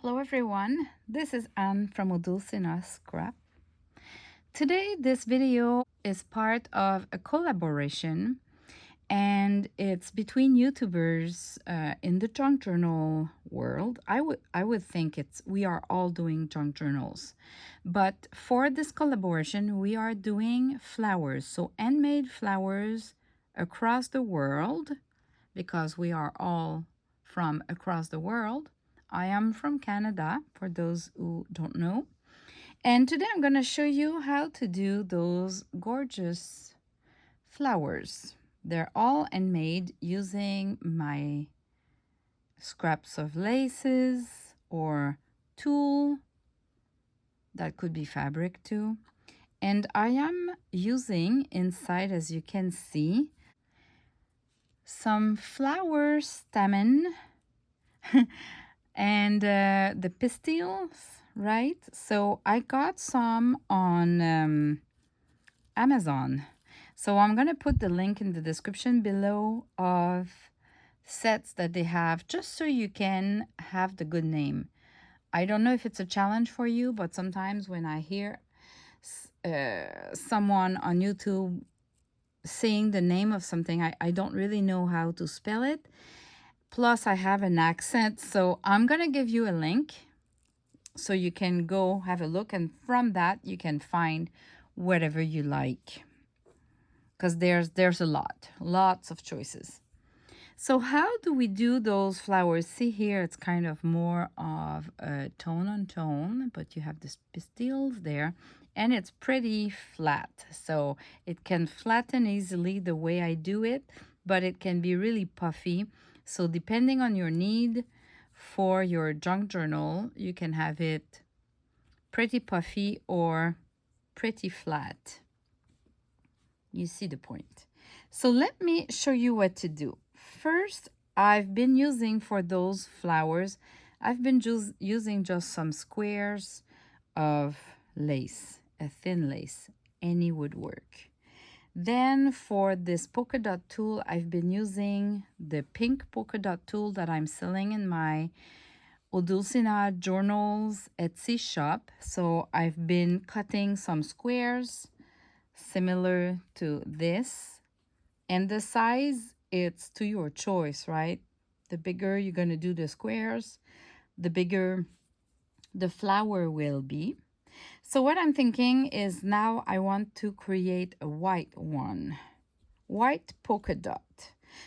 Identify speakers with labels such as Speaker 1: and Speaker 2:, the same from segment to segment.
Speaker 1: Hello everyone, this is Anne from Odulcina Scrap. Today this video is part of a collaboration and it's between YouTubers in the junk journal world. I would think we are all doing junk journals. But for this collaboration we are doing flowers, so handmade flowers across the world because we are all from across the world. I am from Canada, for those who don't know. And today I'm going to show you how to do those gorgeous flowers. They're all handmade using my scraps of laces or tulle. That could be fabric too. And I am using inside, as you can see, some flower stamen and the pistils, right? So I got some on Amazon. So I'm going to put the link in the description below of sets that they have, just so you can have the good name. I don't know if it's a challenge for you, but sometimes when I hear someone on YouTube saying the name of something, I don't really know how to spell it. Plus, I have an accent, so I'm going to give you a link so you can go have a look, and from that you can find whatever you like, because there's lots of choices. So how do we do those flowers? See here, it's kind of more of a tone on tone, but you have the pistils there, and it's pretty flat, so it can flatten easily the way I do it, but it can be really puffy. So depending on your need for your junk journal, you can have it pretty puffy or pretty flat. You see the point. So let me show you what to do. First, I've been using for those flowers, I've been using just some squares of lace, a thin lace, any would work. Then for this polka dot tulle, I've been using the pink polka dot tulle that I'm selling in my Odulcina Journals Etsy shop. So I've been cutting some squares similar to this. And the size, it's to your choice, right? The bigger you're going to do the squares, the bigger the flower will be. So what I'm thinking is now I want to create a white one, white polka dot.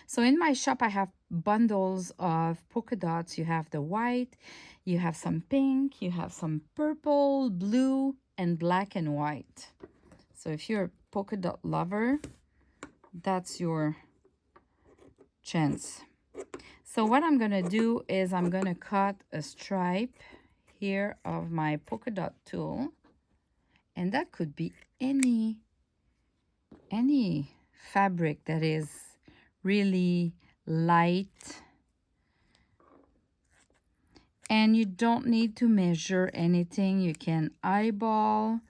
Speaker 1: So in my shop, I have bundles of polka dots. You have the white, you have some pink, you have some purple, blue, and black and white. So if you're a polka dot lover, that's your chance. So what I'm going to do is I'm going to cut a stripe here of my polka dot tulle. And that could be any fabric that is really light. And you don't need to measure anything. You can eyeball.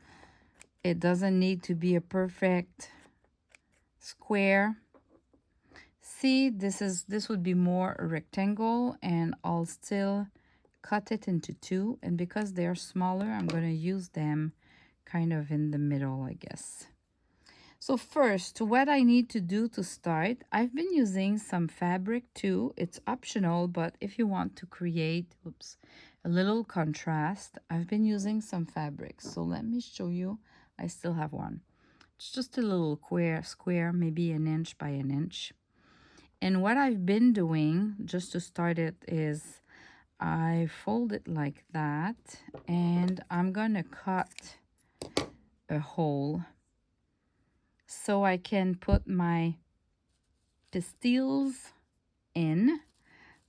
Speaker 1: It doesn't need to be a perfect square. See, this would be more a rectangle, and I'll still cut it into two. And because they're smaller, I'm going to use them kind of in the middle, I guess. So first, what I need to do to start, I've been using some fabric too. It's optional, but if you want to create, a little contrast, I've been using some fabric. So let me show you. I still have one. It's just a little square, maybe an inch by an inch. And what I've been doing, just to start it, is I fold it like that, and I'm going to cut a hole so I can put my pistils in.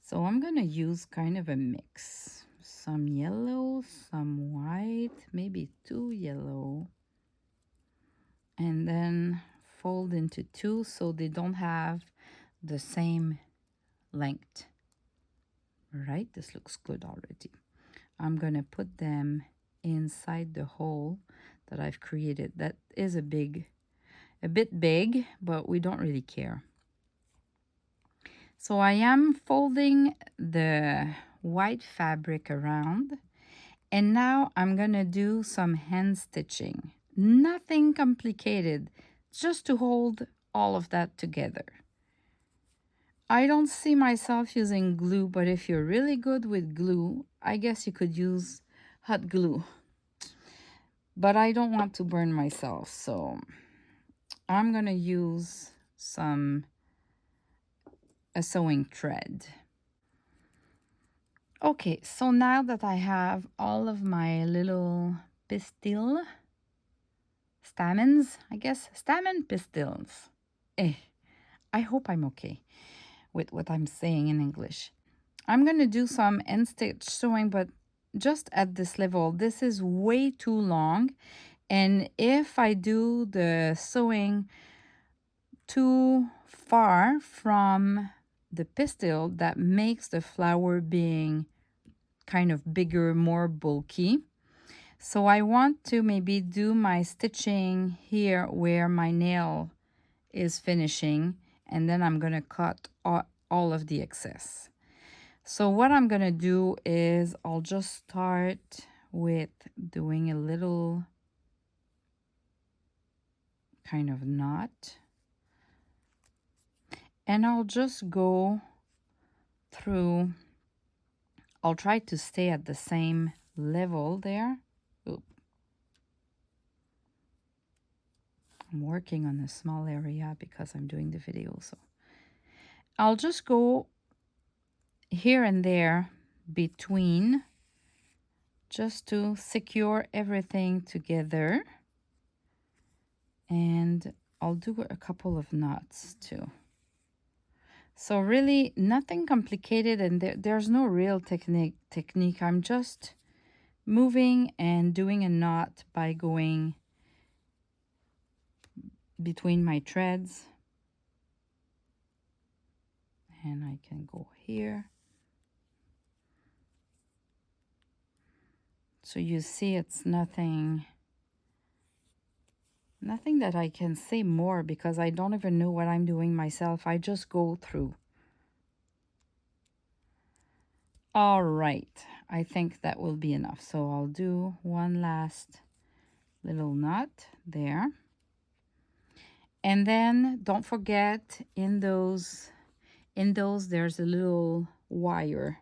Speaker 1: So I'm going to use kind of a mix. Some yellow, some white, maybe two yellow. And then fold into two so they don't have the same length. Right, this looks good already. I'm going to put them inside the hole that I've created. That is a bit big, but we don't really care. So I am folding the white fabric around. And now I'm gonna do some hand stitching. Nothing complicated, just to hold all of that together. I don't see myself using glue, but if you're really good with glue, I guess you could use hot glue. But I don't want to burn myself, so I'm gonna use a sewing thread. Okay, so now that I have all of my little pistil stamens, I guess, stamen pistils. I hope I'm okay with what I'm saying in English. I'm gonna do some end stitch sewing, but just at this level. This is way too long, and if I do the sewing too far from the pistil, that makes the flower being kind of bigger, more bulky. So I want to maybe do my stitching here where my nail is finishing, and then I'm gonna cut all of the excess. So what I'm gonna do is I'll just start with doing a little kind of knot, and I'll just go through. I'll try to stay at the same level there. Oop. I'm working on a small area because I'm doing the video, so I'll just go here and there between, just to secure everything together. And I'll do a couple of knots too. So really nothing complicated, and there's no real technique. I'm just moving and doing a knot by going between my threads. And I can go here. So you see it's nothing that I can say more, because I don't even know what I'm doing myself. I just go through. All right, I think that will be enough. So I'll do one last little knot there. And then don't forget, in those there's a little wire.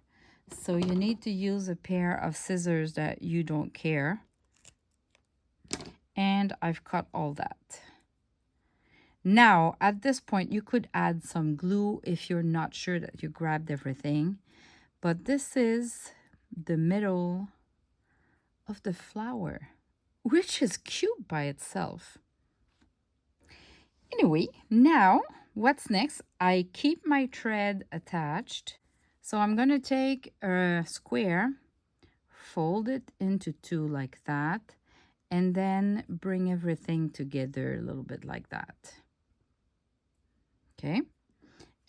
Speaker 1: So you need to use a pair of scissors that you don't care. And I've cut all that. Now, at this point, you could add some glue if you're not sure that you grabbed everything. But this is the middle of the flower, which is cute by itself. Anyway, now what's next? I keep my thread attached. So I'm going to take a square, fold it into two like that, and then bring everything together a little bit like that. Okay.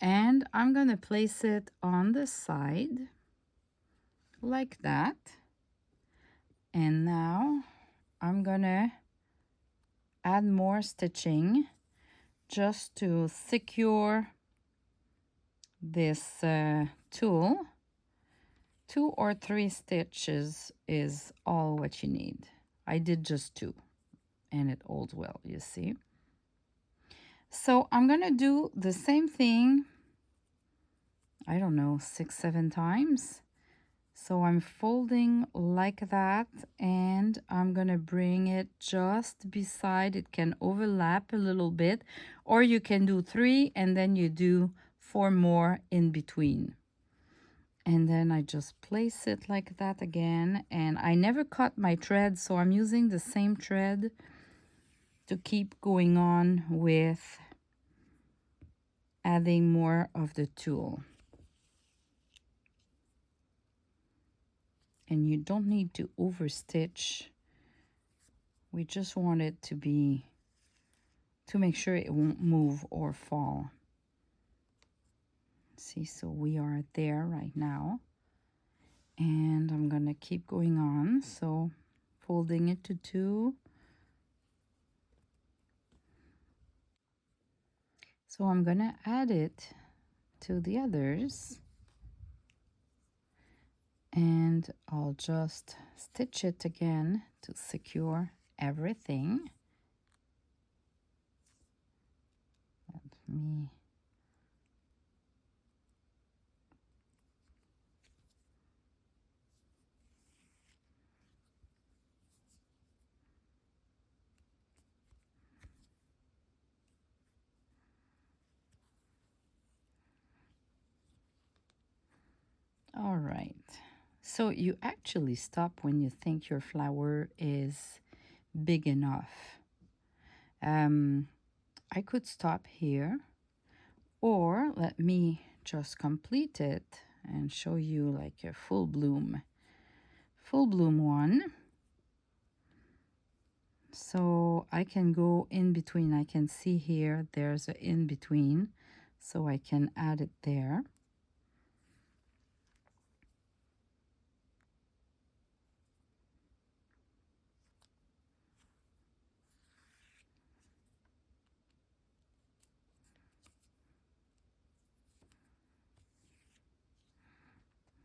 Speaker 1: And I'm going to place it on the side like that. And now I'm going to add more stitching just to secure this tool. 2 or 3 stitches is all what you need. I did just 2 and it holds well, you see. So I'm going to do the same thing, I don't know, 6-7 times. So I'm folding like that, and I'm going to bring it just beside. It can overlap a little bit, or you can do 3 and then you do 4 more in between. And then I just place it like that again, and I never cut my thread, so I'm using the same thread to keep going on with adding more of the tulle. And you don't need to overstitch. We just want it to be, to make sure it won't move or fall. See, so we are there right now. And I'm gonna keep going on. So folding it to 2. So I'm gonna add it to the others. And I'll just stitch it again to secure everything. Let me all right. So you actually stop when you think your flower is big enough. I could stop here, or let me just complete it and show you like a full bloom one. So I can go in between. I can see here there's an in between, so I can add it there.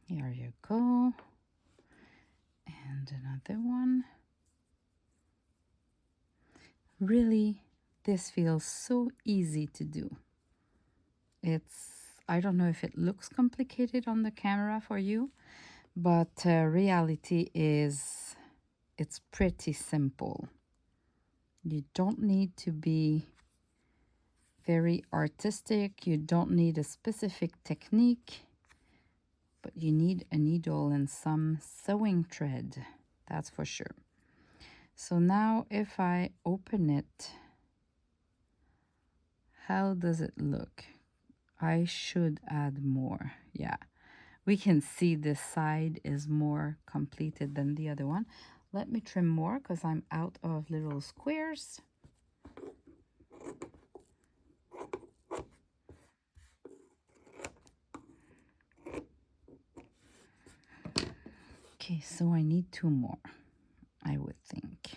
Speaker 1: Here you go. And another one. Really, this feels so easy to do. I don't know if it looks complicated on the camera for you, but reality is it's pretty simple. You don't need to be very artistic. You don't need a specific technique, but you need a needle and some sewing thread, that's for sure. So now if I open it, how does it look? I should add more. Yeah, we can see this side is more completed than the other one. Let me trim more because I'm out of little squares. Okay, so I need 2 more, I would think.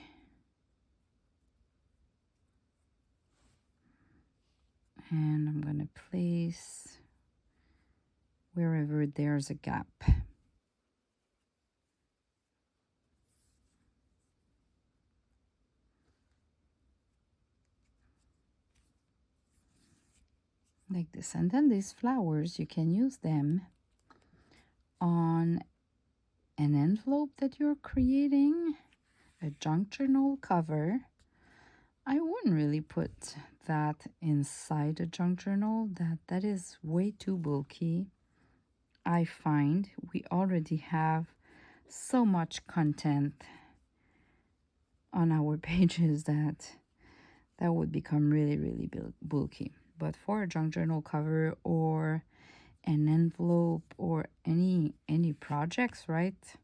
Speaker 1: And I'm going to place wherever there's a gap. Like this. And then these flowers, you can use them on an envelope that you're creating, a junk journal cover. I wouldn't really put that inside a junk journal. That is way too bulky. I find we already have so much content on our pages that would become really, really bulky. But for a junk journal cover or an envelope or any projects, right?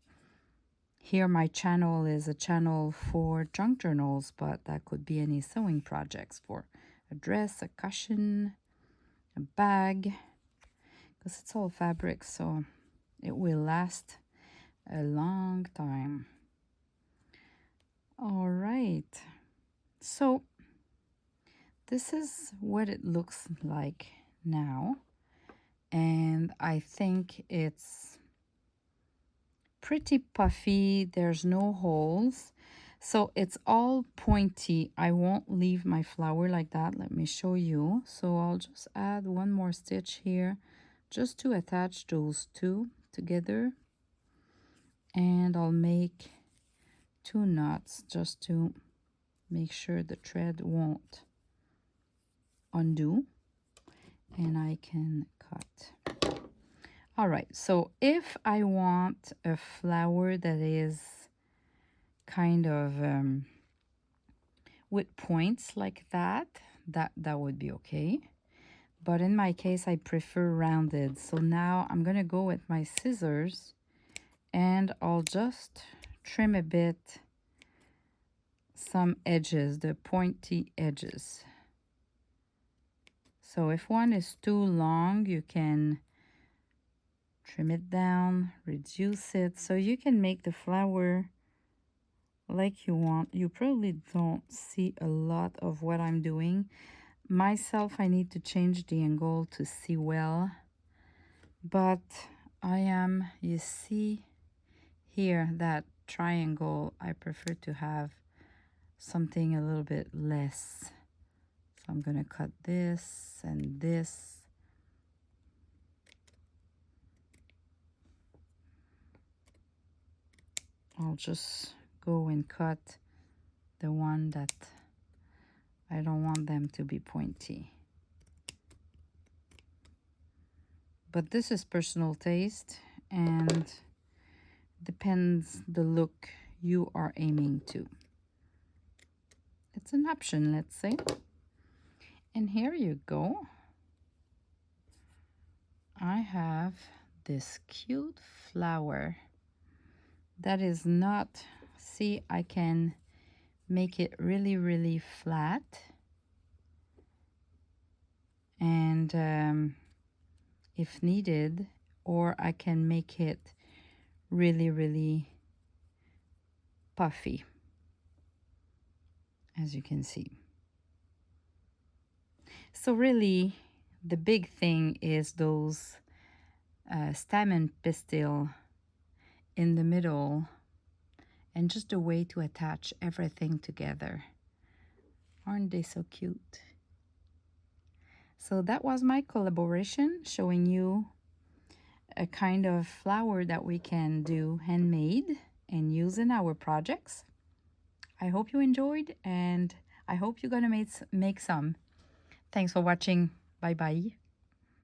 Speaker 1: Here my channel is a channel for junk journals, but that could be any sewing projects for a dress, a cushion, a bag, because it's all fabric, so it will last a long time. All right, so this is what it looks like now, and I think it's pretty puffy. There's no holes, so it's all pointy. I won't leave my flower like that. Let me show you. So I'll just add one more stitch here just to attach those two together, and I'll make 2 knots just to make sure the thread won't undo, and I can cut. All right, so if I want a flower that is kind of with points like that would be okay. But in my case, I prefer rounded. So now I'm gonna go with my scissors and I'll just trim a bit some edges, the pointy edges. So if one is too long, you can trim it down, reduce it, so you can make the flower like you want. You probably don't see a lot of what I'm doing. Myself, I need to change the angle to see well, but I am, you see, here, that triangle, I prefer to have something a little bit less. So I'm going to cut this and this. I'll just go and cut the one that I don't want them to be pointy. But this is personal taste and depends the look you are aiming to. It's an option, let's say. And here you go. I have this cute flower that is not, see, I can make it really, really flat. And if needed, or I can make it really, really puffy, as you can see. So really, the big thing is those stamen pistil in the middle, and just a way to attach everything together. Aren't they so cute? So that was my collaboration, showing you a kind of flower that we can do handmade and use in our projects. I hope you enjoyed, and I hope you're gonna make some. Thanks for watching. Bye bye.